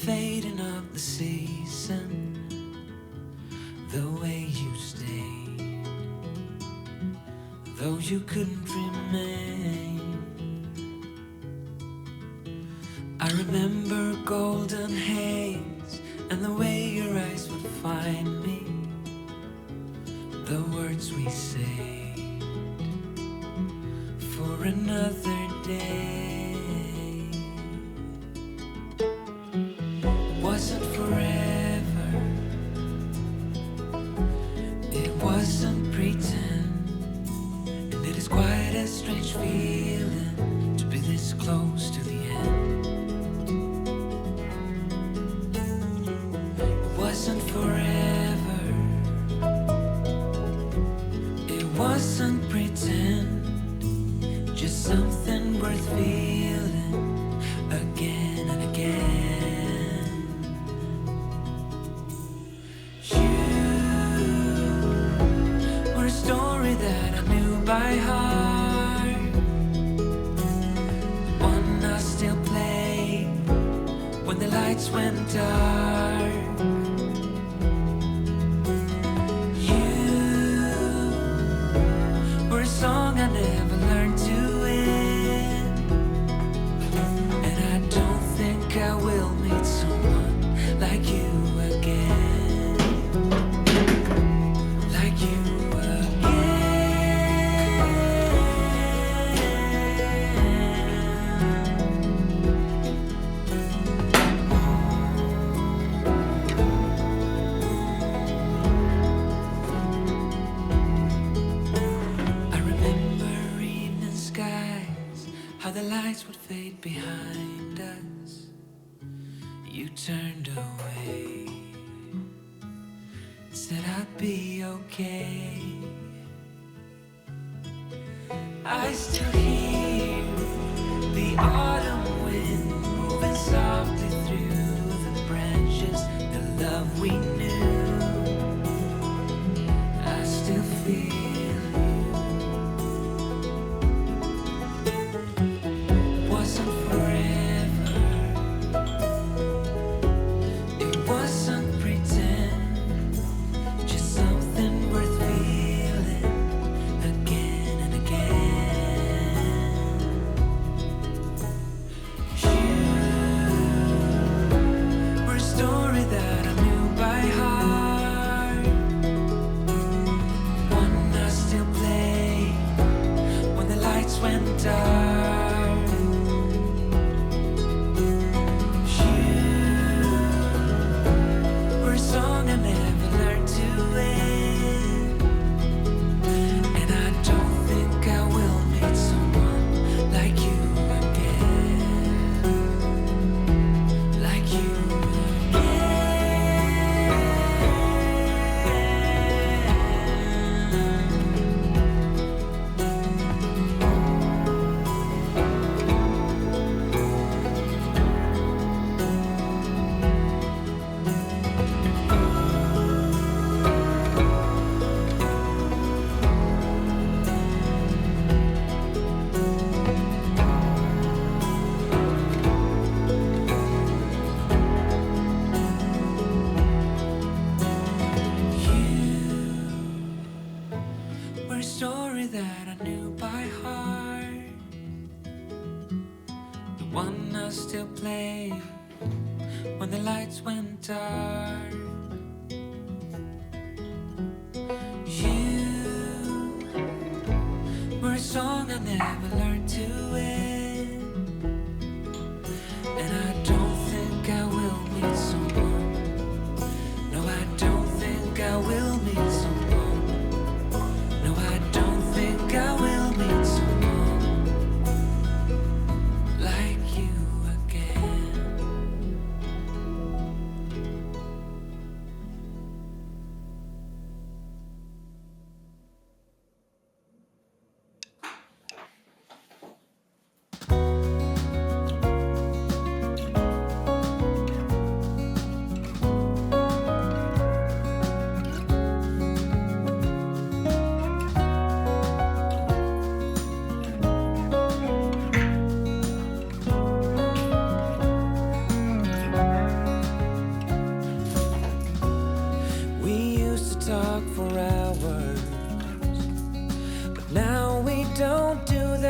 fading of the season, the way you stayed, though you couldn't remain. I remember golden haze and the way your eyes would find me, the words we say for another day. It wasn't forever, it wasn't pretend, and it is quite a strange feeling to be this close to the end. It wasn't forever, it wasn't pretend, just something worth feeling again and again. You were a story that I knew by heart, the one I still play when the lights went dark. You were a song I never learned to win, and I don't think I will meet someone like you again, like you the lights would fade behind us. You turned away, said I'd be okay. I still hear the autumn wind moving softly through the branches, the love we knew. I still feel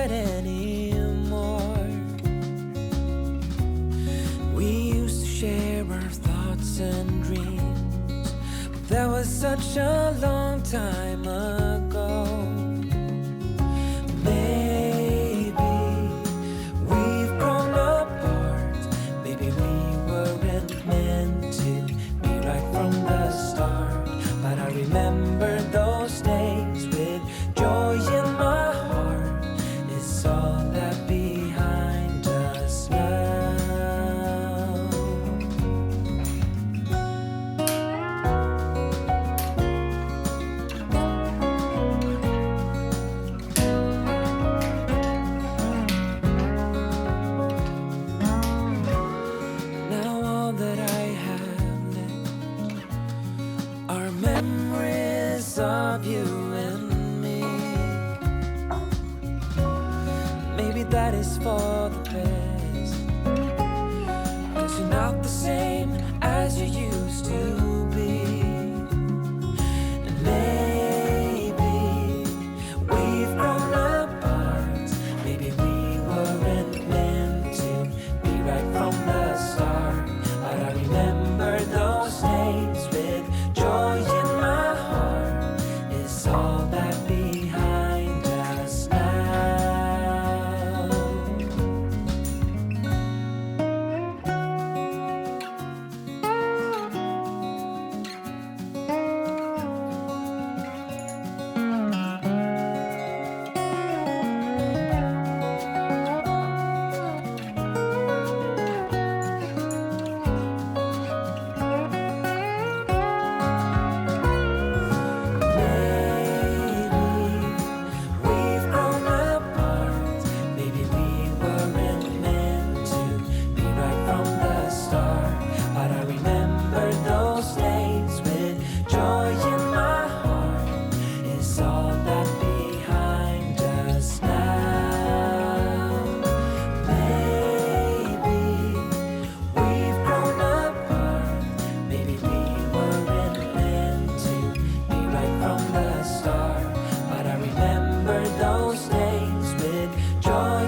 that anymore. We used to share our thoughts and dreams, but that was such a long time ago. Maybe we've grown apart. Maybe we weren't meant to be right from the start. But I remember those days with joy in my heart. It's all that behind us now. Now all that I have left are memories of you and me. Maybe that is for the best, 'cause you're not the same as you used to be. And maybe we've grown apart. Maybe we weren't meant to be right from the start. But I remember those days with joy in my heart. It's all that behind us now. Maybe we've grown apart. Maybe we weren't meant to be right from the start. But I remember those days with joy in my heart. It's all that behind us now. Maybe we've grown apart. Maybe we weren't meant to be right from the start. But I remember those days with joy